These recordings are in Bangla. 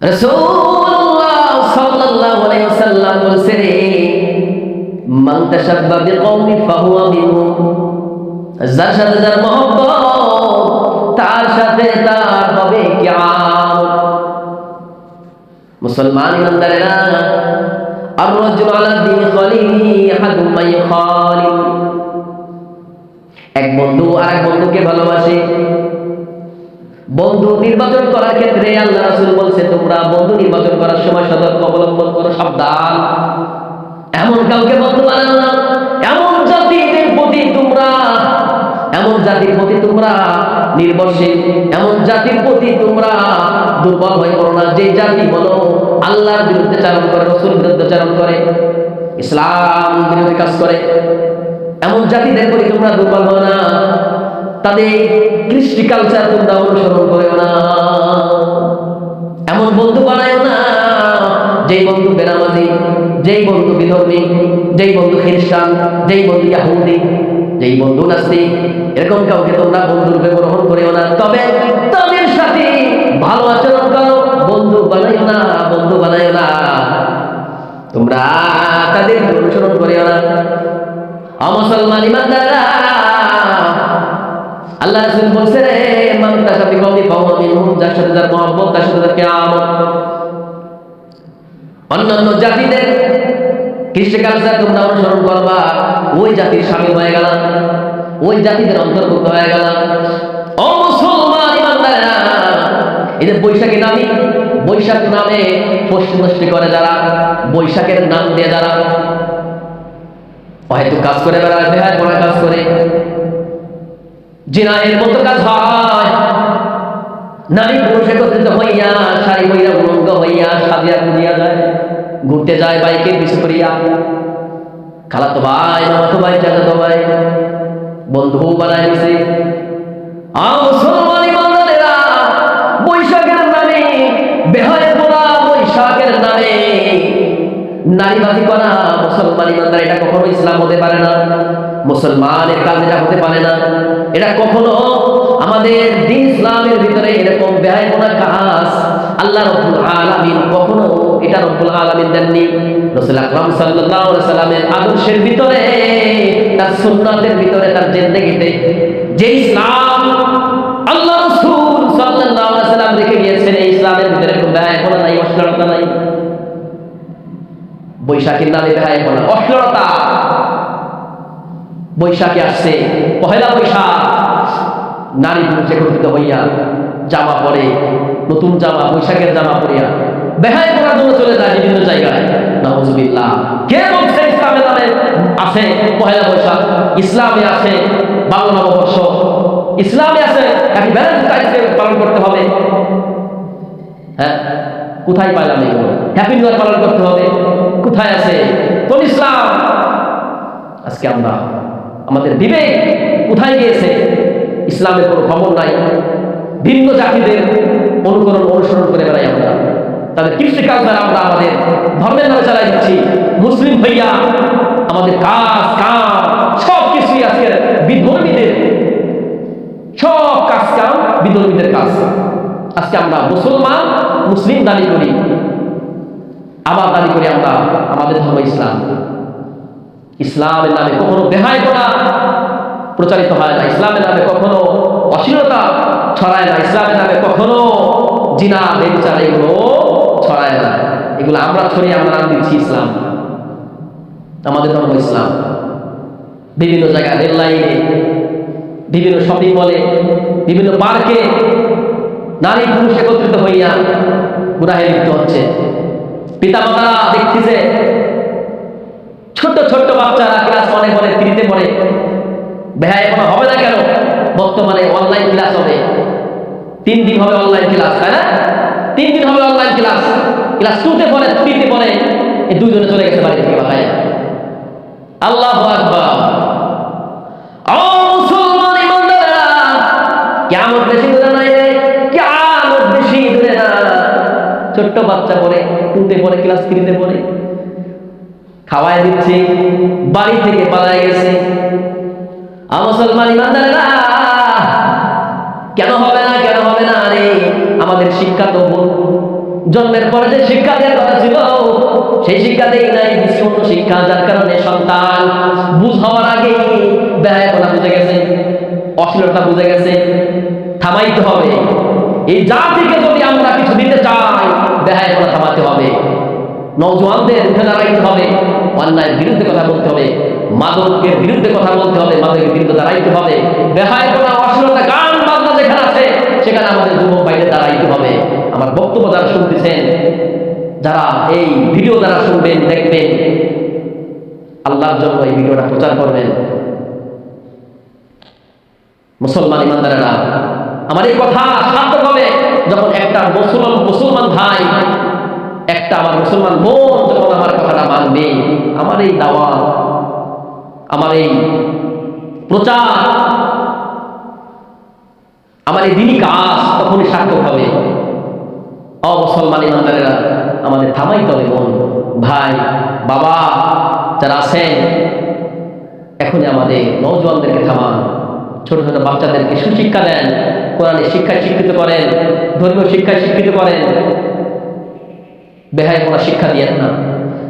রাসূলুল্লাহ সাল্লাল্লাহু আলাইহি ওয়াসাল্লাম বলেছেন, মান তাশাব্বাহা বিকওমি ফাহুয়া মিনহুম। যার সাথে যার মহব্বত, তার সাথে তার হবে কিয়ামত। মুসলমান ইমানদারেরা, আর-রাজুলু আলা দীনি খলিলিহি আহাদুহুম মান ইখালিল। এক বন্ধু আরেক বন্ধুকে ভালোবাসে। বন্ধু নির্বাচন করার ক্ষেত্রে আল্লাহ রাসূল বলছে, তোমরা বন্ধু নির্বাচন করার সময় সতর্ক অবলম্বন করো, সাবধান। এমন কাউকে বন্ধু বানাও না, এমন জাতির প্রতি তোমরা নির্ভরশীল, এমন জাতির প্রতি তোমরা দুর্বল হয়ে পড়ো না, যে জাতি বলো আল্লাহর বিরুদ্ধে চারণ করে, রাসূল বিরুদ্ধে চারণ করে, ইসলাম বিরোধী কাজ করে, এমন জাতিদের প্রতি তোমরা দুর্বল হও না। তাদের কৃষ্টি কালচার তোমরা অনুসরণ করেও না। এমন বন্ধু বানায়ও না যেই বন্ধু বেনামাজি, যেই বন্ধু বিধর্মী, যেই বন্ধু খ্রিস্টান, যেই বন্ধু ইহুদি, যেই বন্ধু নাস্তিক, এরকম কাউকে তোমরা বন্ধু রূপে গ্রহণ করেও না। তবে তাদের সাথে ভালো আচরণ করো, বন্ধু বানাইও না, বন্ধু বানাইও না, তোমরা তাদের অনুসরণ করেও না। মুসলমান ইমানদাররা, আল্লাহ রাসূল বলছেন, মান তাশাব্বাহা বিকওমি ফাহুয়া মিনহুম। যার সাথে যার মহব্বত, তার সাথে তার কিয়ামত। অন্যান্য জাতিদের কৃষ্টি কালচার তোমরা অনুসরণ করবা, ওই জাতির শামিল হয়ে গেল, ওই জাতিদের অন্তর্ভুক্ত হয়ে গেল। ও মুসলমান ইমানদারেরা, এই যে বৈশাখী বৈশাখ নামে ফষ্টি করে যারা, বৈশাখের নাম দিয়ে যারা হয়তো কাজ করে বেড়ায়, বেহায় পড়া কাজ করে, জিনাহের মতো কাজ হয়, নারী পুরুষ একত্রিত হইয়া, শাড়ি হইয়া, উলঙ্গ হইয়া, সাজিয়া গুজিয়া যায়, ঘুরতে যায় বাইকের পিছু করিয়া। খালাতো ভাই, মামাতো ভাই, চাচাতো ভাই বন্ধু বানায় নিছে। মুসলমান ইমানদারেরা, বৈশাখের নামে বেহায় পড়া, বৈশাখের নামে নারীবাদী করা, মুসলমান ইমানদার, এটা কখনো ইসলাম হতে পারে না। মুসলমানের কাজ এটা হতে পারে না। এটা কখনো আমাদের দ্বীন ইসলামের ভিতরে এরকম বেহায়াপনা কাজ আল্লাহ রাব্বুল আলামিন কখনো এটা রব্বুল আলামিন দেননি। রাসূল আকরাম সাল্লাল্লাহু আলাইহি সাল্লামের আদর্শের ভিতরে, তার সুন্নাতের ভিতরে, তার জিন্দেগিতে যে ইসলাম আল্লাহ রাসূল সাল্লাল্লাহু আলাইহি সাল্লাম রেখে গিয়েছেন, এই ইসলামের ভিতরে কোনো বেহায়াপনা নাই, অশ্লীলতা নাই। বৈশাখীর নামে বেহায়াপনা, অশ্লীলতা। বৈশাখে আসছে, পহেলা বৈশাখ, নারী পুরুষ একত্রিত হইয়া জামা পরে, নতুন জামা, বৈশাখের জামা পরিয়া বেহায় করার জন্য চলে যায় বিভিন্ন জায়গায়। নাউজুবিল্লাহ। কে বলছে ইসলামের নামে আছে পহেলা বৈশাখ? ইসলামে আছে বাংলা নববর্ষ, ইসলামে আছে একটি ভ্যালেন্টাইন্স পালন করতে হবে। হ্যাঁ, কোথায় পাইলাম এগুলো? হ্যাপি নিউ ইয়ার পালন করতে হবে, কোথায় আছে? কোন ইসলাম? আজকে আমরা, আমাদের বিবেক কোথায় গিয়েছে? ইসলামের কোনো খবর নাই। ভিন্ন জাতিদের অনুসরণ করে বেড়াই আমরা, তাদের কৃষ্টি কালচার আমরা আমাদের ধর্মের নামে চালাই দিচ্ছি। মুসলিম হইয়া আমাদের কাজ কাম সব কিছুই আজকে বিধর্মীদের, সব কাজ কাম বিধর্মীদের কাজ। আজকে আমরা মুসলমান, মুসলিম দাবি করি, আবার দাবি করি আমরা আমাদের ধর্ম ইসলাম। ইসলামের নামে কখনো বেহায়াপনা প্রচারিত হয় না, ইসলামের নামে কখনো অশ্লীলতা ছড়ায় না, ইসলামের নামে কখনো জিনা ব্যভিচার এগুলো ছড়ায় না। এগুলো আমরা ছড়িয়ে আমরা নাম দিচ্ছি ইসলাম। আমাদের ধর্ম ইসলাম। বিভিন্ন জায়গায়, রেল লাইনে, বিভিন্ন শপিং মলে, বিভিন্ন পার্কে নারী পুরুষ একত্রিত হইয়া গুনাহে লিপ্ত হচ্ছে। পিতা মাতারা দেখতেছে, ছোট্ট ছোট্ট বাচ্চারা ক্লাস 1-এ পড়ে, 3-তে পড়ে। বেহায়াপনা হবে না কেন? বর্তমানে অনলাইন ক্লাস হবে, 3 দিন হবে অনলাইন ক্লাস, তাই না? 3 দিন হবে অনলাইন ক্লাস। ক্লাস 2-তে পড়ে, 3-তে পড়ে, এই দুইজনে চলে গেছে বাড়ি থেকে বাসায়। আল্লাহু আকবার। মুসলমান ইমানদাররা, কিয়ামত বেশি দূরে নাই রে, কিয়ামত বেশি দূরে না। ছোট্ট বাচ্চা পড়ে, 2-তে পড়ে, ক্লাস 3-তে পড়ে, খাওয়াই দিচ্ছে, বাড়ি থেকে পালায় গেছে। মুসলমান ইমানদাররা, কেন হবে না, কেন হবে না? আরে আমাদের শিক্ষা তো জন্মের পরে যে শিক্ষা দেওয়ার কথা ছিল সেই শিক্ষা দেই নাই, দিছি অন্য শিক্ষা, যার কারণে সন্তান বুঝ হওয়ার আগে বেহায়াপনা বুঝে গেছে, অশ্লীলতা বুঝে গেছে। থামাইতে হবে। এই জাতিকে যদি আমরা কিছু দিতে চাই, বেহায়াপনা থামাতে হবে। নওজোয়ানদের উঠে দাঁড়াইতে হবে, অন্যায়ের বিরুদ্ধে কথা বলতে হবে, মাদকের বিরুদ্ধে কথা বলতে হবে, মাদকের বিরুদ্ধে দাঁড়াইতে হবে। বেহায়াপনা, অশ্লীলতা, গান বাজনা যেখানে আছে সেখানে আমাদের যুবক বাইরে দাঁড়াইতে হবে। আমার বক্তব্য যারা শুনতেছেন, যারা এই ভিডিও দ্বারা শুনবেন, দেখবেন, আল্লাহর জন্য এই ভিডিওটা প্রচার করবেন। মুসলমান ইমানদারেরা, আমার এই কথা সার্থক হবে যখন একটা মুসলমান ভাই, একটা আমার মুসলমান বোন যখন আমার কথাটা মানবে, আমার এই দাওয়াত, আমার এই প্রচার, আমার এই দিনই কাজ তখনই সার্থক হবে। অমুসলমান ইমানদারেরা, আমাদের থামাইতে হবে। বোন, ভাই, বাবা যারা আছেন, এখনই আমাদের নওজোয়ানদেরকে থামান। ছোট ছোট বাচ্চাদেরকে সুশিক্ষা দেন, কোরআনের শিক্ষায় শিক্ষিত করেন, ধর্মীয় শিক্ষায় শিক্ষিত করেন। বেহায়াপনা শিক্ষা দিয়েন না,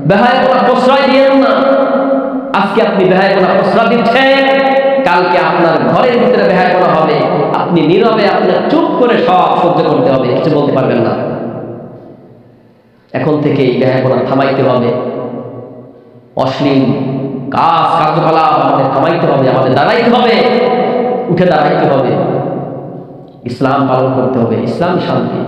বেহায়াপনা প্রশ্রয় দিয়েন না। আজকে আপনি বেহায়াপনা প্রশ্রয় দিচ্ছেন, কালকে আপনার ঘরের ভিতরে বেহায়াপনা হবে। আপনি নীরবে, আপনার চুপ করে সব সহ্য করতে হবে, কিছু বলতে পারবেন না। এখন থেকে এই বেহায়াপনা থামাইতে হবে। অশ্লীল কার্যকলাপ আমাদের থামাইতে হবে, আমাদের দাঁড়াইতে হবে, উঠে দাঁড়াইতে হবে। ইসলাম পালন করতে হবে, ইসলামী শান্তি।